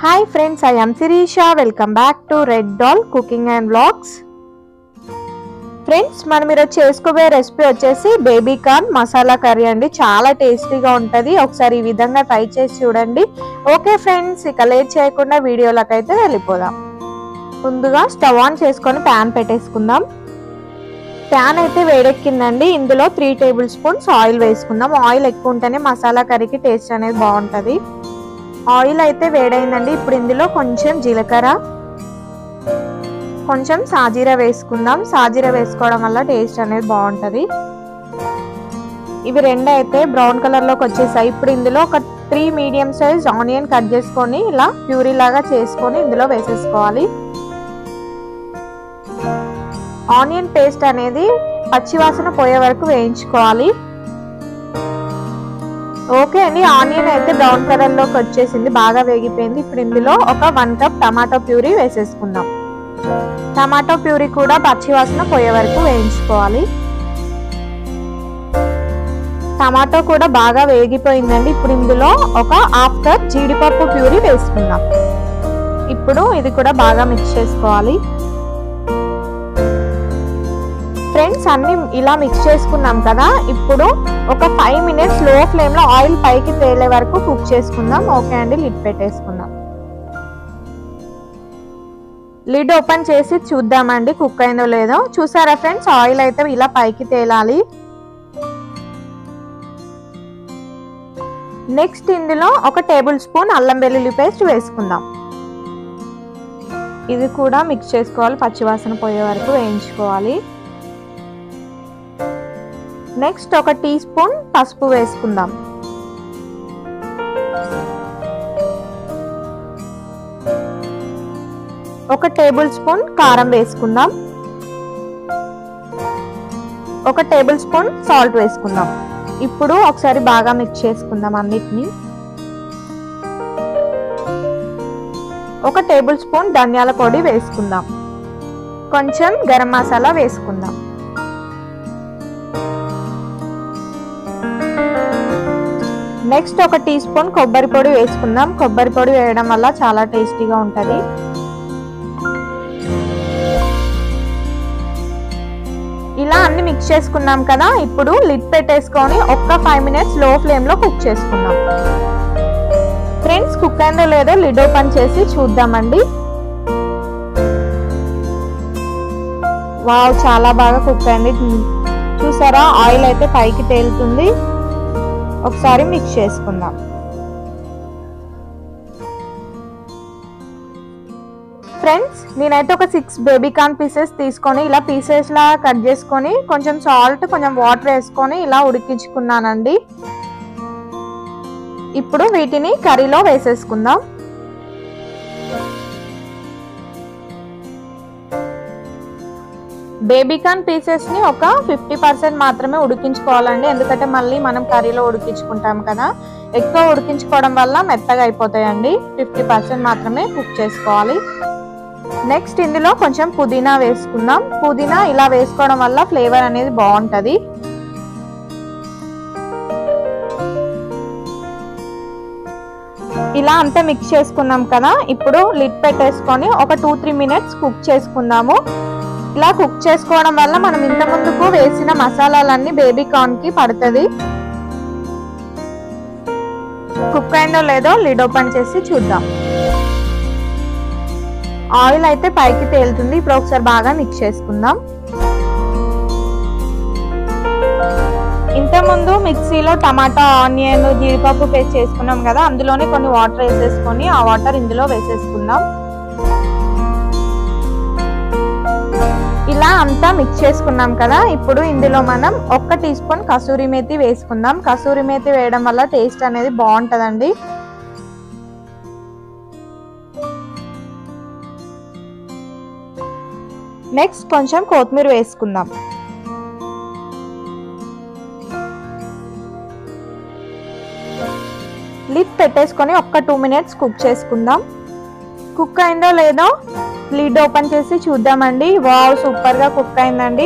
Hi friends, I am Sirisha. Welcome back to Red Doll Cooking and Vlogs. Friends మనం ఈరోజు చేసుకోబోయే recipe వచ్చేసి baby corn masala curry అండి. చాలా టేస్టీగా ఉంటుంది. ఒకసారి ఈ విధంగా ట్రై చేసి చూడండి. ఓకే ఫ్రెండ్స్, ఇక లేట్ చేయకుండా వీడియోలోకి అయితే వెళ్ళిపోదాం. ముందుగా స్టవ్ ఆన్ చేసుకొని ప్యాన్ పెట్టేసుకుందాం. ప్యాన్ అయితే వేడెక్కిందండి. ఇందులో 3 టేబుల్ స్పూన్స్ ఆయిల్ వేసుకుందాం. ఆయిల్ ఎక్కువ ఉంటేనే మసాలా కర్రీకి టేస్ట్ అనేది బాగుంటుంది. ఆయిల్ అయితే వేడైందండి. ఇప్పుడు ఇందులో కొంచెం జీలకర్ర, కొంచెం సాజీరా వేసుకుందాం. సాజీరా వేసుకోవడం వల్ల టేస్ట్ అనేది బాగుంటుంది. ఇవి రెండు అయితే బ్రౌన్ కలర్లోకి వచ్చేసాయి. ఇప్పుడు ఇందులో ఒక 3 మీడియం సైజ్ ఆనియన్ కట్ చేసుకొని ఇలా ప్యూరీ లాగా చేసుకొని ఇందులో వేసేసుకోవాలి. ఆనియన్ పేస్ట్ అనేది పచ్చివాసన పోయే వరకు వేయించుకోవాలి. ఓకే అండి, ఆనియన్ అయితే బ్రౌన్ కలర్లోకి వచ్చేసింది, బాగా వేగిపోయింది. ఇప్పుడు ఇందులో ఒక 1 కప్ టమాటో ప్యూరీ వేసేసుకుందాం. టమాటో ప్యూరీ కూడా పచ్చివాసన పోయే వరకు వేయించుకోవాలి. టమాటో కూడా బాగా వేగిపోయిందండి. ఇప్పుడు ఇందులో ఒక 1/2 కప్ జీడిపప్పు ప్యూరీ వేసుకుందాం. ఇప్పుడు ఇది కూడా బాగా మిక్స్ చేసుకోవాలి. ఫ్రెండ్స్, అన్ని ఇలా మిక్స్ చేసుకున్నాం కదా. ఇప్పుడు ఒక 5 మినిట్స్ లో ఫ్లేమ్ లో ఆయిల్ పైకి తేలే వరకు కుక్ చేసుకుందాం. ఓకే అండి, లిడ్ పెట్టేసుకుందాం. లిడ్ ఓపెన్ చేసి చూద్దామండి కుక్ అయిందో లేదో. చూసారా ఫ్రెండ్స్, ఆయిల్ అయితే ఇలా పైకి తేలాలి. నెక్స్ట్ ఇందులో ఒక టేబుల్ స్పూన్ అల్లం వెల్లుల్లి పేస్ట్ వేసుకుందాం. ఇది కూడా మిక్స్ చేసుకోవాలి, పచ్చివాసన పోయే వరకు వేయించుకోవాలి. నెక్స్ట్ ఒక టీ స్పూన్ పసుపు వేసుకుందాం. ఒక టేబుల్ స్పూన్ కారం వేసుకుందాం. ఒక టేబుల్ స్పూన్ సాల్ట్ వేసుకుందాం. ఇప్పుడు ఒకసారి బాగా మిక్స్ చేసుకుందాం అన్నిటిని. ఒక టేబుల్ స్పూన్ ధనియాల పొడి వేసుకుందాం. కొంచెం గరం మసాలా వేసుకుందాం. నెక్స్ట్ ఒక టీ స్పూన్ కొబ్బరి పొడి వేసుకుందాం. కొబ్బరి పొడి వేయడం వల్ల చాలా టేస్టీగా ఉంటుంది. ఇలా అన్ని మిక్స్ చేసుకున్నాం కదా. ఇప్పుడు లిడ్ పెట్టేసుకొని ఒక్క 5 మినిట్స్ లో ఫ్లేమ్ లో కుక్ చేసుకుందాం. ఫ్రెండ్స్, కుక్ అయిందో లేదో లిడ్ ఓపెన్ చేసి చూద్దామండి. వావ్, చాలా బాగా కుక్ అయింది. చూసారా, ఆయిల్ అయితే పైకి తేలుతుంది. ఒకసారి మిక్స్ చేసుకుందాం. ఫ్రెండ్స్, నేనైతే ఒక 6 బేబీ కార్న్ పీసెస్ తీసుకొని ఇలా పీసెస్ లా కట్ చేసుకొని కొంచెం సాల్ట్, కొంచెం వాటర్ వేసుకొని ఇలా ఉడికించుకున్నానండి. ఇప్పుడు వీటిని కర్రీలో వేసేసుకుందాం. బేబీ కార్న్ పీసెస్ ని ఒక 50% మాత్రమే ఉడికించుకోవాలండి. ఎందుకంటే మళ్ళీ మనం కర్రీలో ఉడికించుకుంటాం కదా. ఎక్కువ ఉడికించుకోవడం వల్ల మెత్తగా అయిపోతాయండి. 50% మాత్రమే కుక్ చేసుకోవాలి. నెక్స్ట్ ఇందులో కొంచెం పుదీనా వేసుకుందాం. పుదీనా ఇలా వేసుకోవడం వల్ల ఫ్లేవర్ అనేది బాగుంటుంది. ఇలా అంతా మిక్స్ చేసుకున్నాం కదా. ఇప్పుడు లిడ్ పెట్టేసుకొని ఒక 2-3 మినిట్స్ కుక్ చేసుకుందాము. ఇలా కుక్ చేసుకోవడం వల్ల మనం ఇంత ముందుకు వేసిన మసాలాలన్నీ బేబీ కార్న్ కి పడుతుంది. కుక్ అయిందో లేదో లిడ్ ఓపెన్ చేసి చూద్దాం. ఆయిల్ అయితే పైకి తేలుతుంది. ఇప్పుడు ఒకసారి బాగా మిక్స్ చేసుకుందాం. ఇంత ముందు మిక్సీలో టమాటా, ఆనియన్, జీడిపప్పు పేస్ట్ చేసుకున్నాం కదా. అందులోనే కొన్ని వాటర్ వేసేసుకొని ఆ వాటర్ ఇందులో వేసేసుకుందాం. ఇలా అంతా మిక్స్ చేసుకున్నాం కదా. ఇప్పుడు ఇందులో మనం 1 టీ స్పూన్ కసూరి మేతి వేసుకుందాం. కసూరి మేతి వేయడం వల్ల టేస్ట్ అనేది బాగుంటుందండి. నెక్స్ట్ కొంచెం కొత్తిమీర వేసుకుందాం. లిడ్ పెట్టేసుకొని ఒక్క 2 మినిట్స్ కుక్ చేసుకుందాం. కుక్ అయిందో లేదో లిడ్ ఓపెన్ చేసి చూద్దామండి. వావ్, సూపర్ గా కుక్ అయిందండి.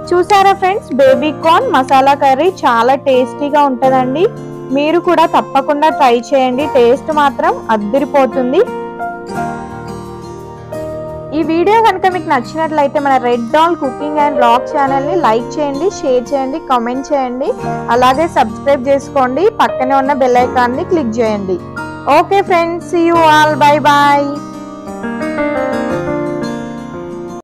చూసారా friends, baby corn masala curry చాలా టేస్టీగా ఉంటుందండి. మీరు కూడా తప్పకుండా ట్రై చేయండి, టేస్ట్ మాత్రం అద్దిరిపోతుంది. ఈ వీడియో కనుక మీకు నచ్చినట్లయితే మన red dal cooking and blog ఛానల్ని లైక్ చేయండి, షేర్ చేయండి, కామెంట్ చేయండి, అలాగే సబ్స్క్రైబ్ చేసుకోండి. పక్కనే ఉన్న బెల్ ఐకాన్ని క్లిక్ చేయండి. Okay friends, see you all, bye bye.